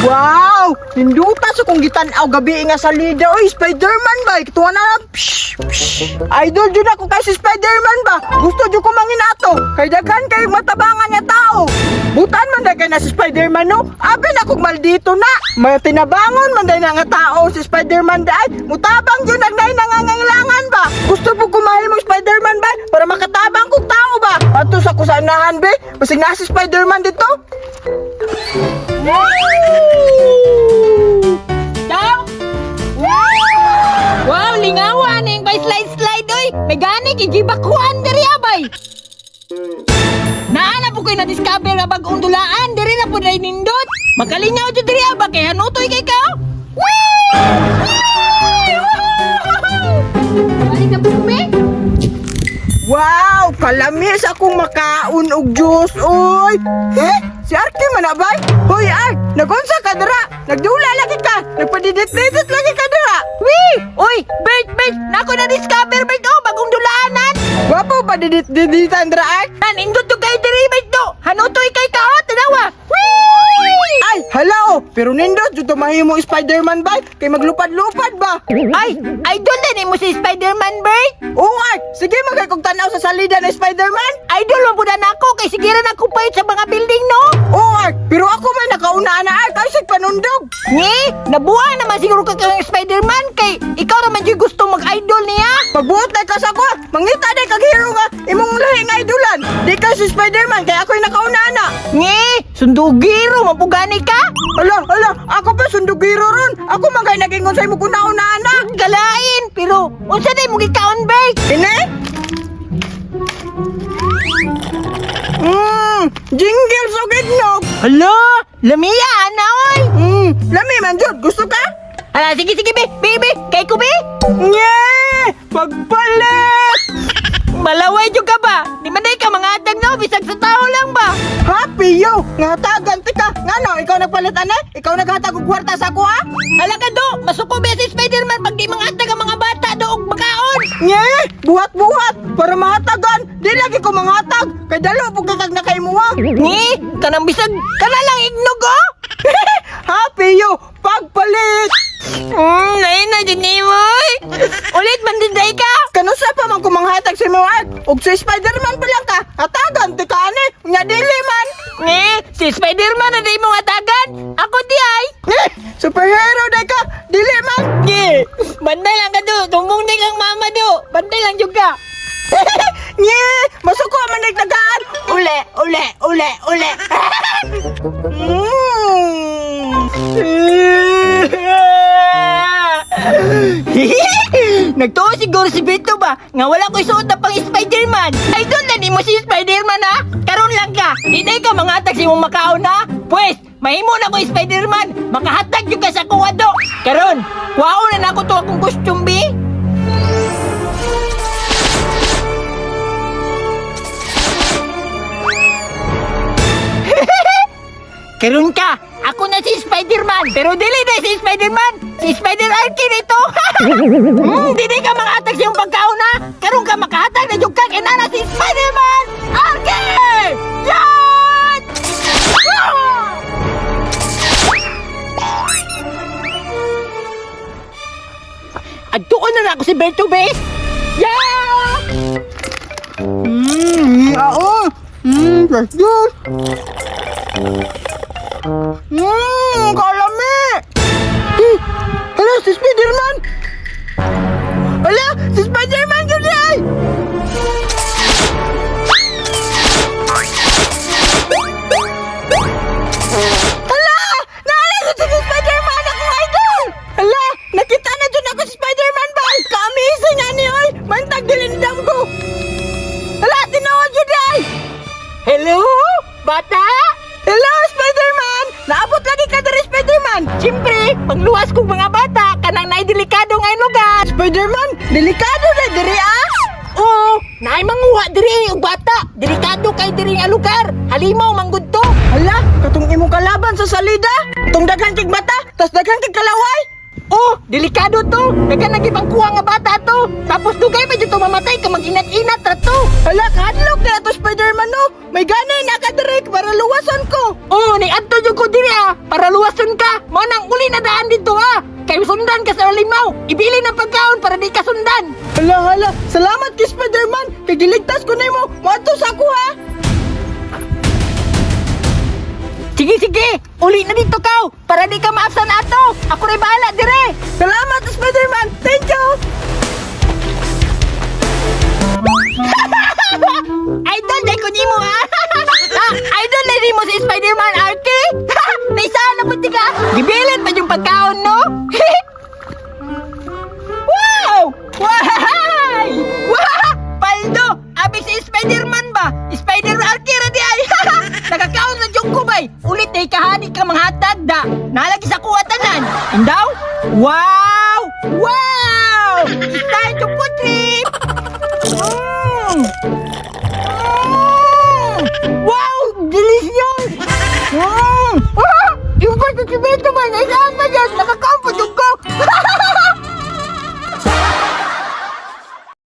Wow! Hinduta sa kong gitanaw gabi nga salida. Oy, Spider-Man ba? Kituwa na lang. Idol dyan ako kay si Spider-Man ba? Gusto dyan ko manginato. Kay daghan kayong matabangan nga tao. Butan man daghan na si Spider-Man no? Abi na kong maldito na. May tinabangon man dahil na nga tao si Spider-Man dahil. Mutabang dyan nagnay nangangailangan ba? Gusto po kumain mo Spider-Man ba? Para makatabang kong tao ba? Ato sa kusanahan be? Masig na si Spider-Man dito? Daw! Wow, lingawan yung by slide-slide, oy! May gani, kigibakuan diri abay! Naana po kayo na-discover nga bagong dulaan, diri na po na inindot! Makalingaw dyan diri abay, kaya hanutoy kay ka! Whee! Balik na po kami? Wow! Kalamis akong makaon og juice, oy! Si Arky manabay? Hoy, Ark! Nagunsa ka dira! Nagdula lagi ka! Nagpadidit-didit lagi ka dira! Wee! Oy! Bert! Nako na-discover, Bert, oh! Bagong dulaanan! Wapo pa didit-diditan dira, Ark! Nanindot to kayo diri, Bert, do! Hanutoy kay ka, oh! Tanawa! Wee! Ay! Hala, oh! Pero nindot, dito mahimo Spider-Man ba? Kay maglupad-lupad ba? Ay! Idol din mo si Spider-Man, Bert! Oo, Ark! Sige, magkakong tanaw sa salida ng Spider-Man! Idol mo po na ako kay sigiran ako pa sa mga building, no? Oo, Ark! Pero ako may nakaunaan na, Ark! Ay, sig panundog! Ni, nabuhay naman siguro ka kang Spider-Man kay ikaw naman yung gusto mag-idol niya. Pagbuot na ka sa ko! Mangita na kag hero nga! Imong lahi nga idolan! Di ka si Spider-Man, kaya ako'y nakaunaan na! Ni, sundugiro, mapugani ka? Hala! Ako pa sundugiro ron! Ako magay naging unsay mo kunaunaan na! Galain, pero unsa day mo gikaon, Bert? Ine? Jingle so gignog! Hala, lamiya na oy. Lami man jud, gusto ka? Hala, sige, baby, kay ko, be? Nye! Pagpalit! Malaway jud ka ba? Di man day ka mga atag no, bisag sa tao lang ba? Happy yo! Nga tagan tika! Ngano, ikaw nagpalit ane? Ikaw naghatag og kwarta sa ako ha? Hala ka do, masuko ba si Spider-Man pag di mga atag ang mga bata do og makaon? Nye! Buhat-buhat! Para mahatagan! Di lagi ko manghatag! Kay dalo po kakag na kay muha! Ni, kanang bisag, kana lang ignog oh? Happy yo! Pagpalit! Nain na dyan ni Moy. Ulit bandiday ka. Kanusa pa man kumanghatag si Muart? Og si Spider-Man pa lang ka! Hatagan tika ane! Nya dili man! Ni, si Spider-Man na di mo atagan. Ako di ay. Superhero na ka! Dili man! Ni, banday lang ka do. Tumong di kang mama do. Banday lang juga. Nye! Masuko man nagtagaan! Ule! Nagtuo siguro si Beto ba? Nga wala ko isuot na pang Spider-Man. Ay doon na di mo si Spider-Man ha? Karon lang ka. Hindi ka mga atag si mong makaon ha? Pwes, mahimo na ko Spider-Man. Makahatag yung ka sa kuwado. Karon, kuwao na ako to akong costume be. Karon ka, ako na si Spider-Man. Pero dili na si Spider-Man. Si Spider-Arky nito. Dili ka mga atag siyang pagkaon na. Karon ka makahatag na yung kakinana si Spider-Man. Arky! Yan! Adtuon na ako si Berto, be. Yeah! Let's go! Kalami! Hala, si Spider-Man! Hala, si Spider-Man yun ay! Hala! Naalala si Spider-Man ako, idol! Hala, nakita na dyan ako si Spider-Man ba? Ka-amazing nga ni oy! Mantag dilindam ko! Hala, tinawag yun ay! Hello? Bata? Hello, Spider-Man! Naabot lagi ka diri, Spider-Man! Siyempre, pagluwas kong mga bata, kanang naidelikado nga lugar. Spider-Man, delikado na diri ah! Oo, naay manguha diri og bata. Delikado kay diri nga lugar. Halimaw manggud to. Hala, katong imong kalaban sa salida. Itong daghang kig mata, tas daghang kig kalaway. Oh, delikado to. Dagan nagibang kuha nga bata to. Tapos dugay pa dito mamatay ka mag-inat-inat ra to. Hala, kahadlok na ito Spider-Man no. May ganay nakadirek para luwason ko. Oh, ni adto jud ko diri para luwason ka. Mao nang uli na daan dito Kay sundan ka sa limaw. Ibili ng pagkaon para di ka sundan. Hala, salamat kay Spider-Man. Kay giligtas ko nimo. Moadto sa ako ha. Sige, uli na dito ka para di ka maabsan ato. Ako rin bahala dire. Salamat Spider-Man. Thank you. Idol, day ko nimo Idol, na mo si Spider-Man, Arky. Naisahan na pati ka. Gibilin pa yung pagkaon, no? Wow! Wow! Wow! Paldo! Abig si Spider-Man ba? Spider-Man Arky, radi ay. Nakakaon na yung kubay. Ulit ay kahani ka mga hatag da. Nalagi sa kuwatanan. Indaw? Wow! Wow! Style yung food trip! Wow! Delicious! Yung pagkakibento ba? Nasa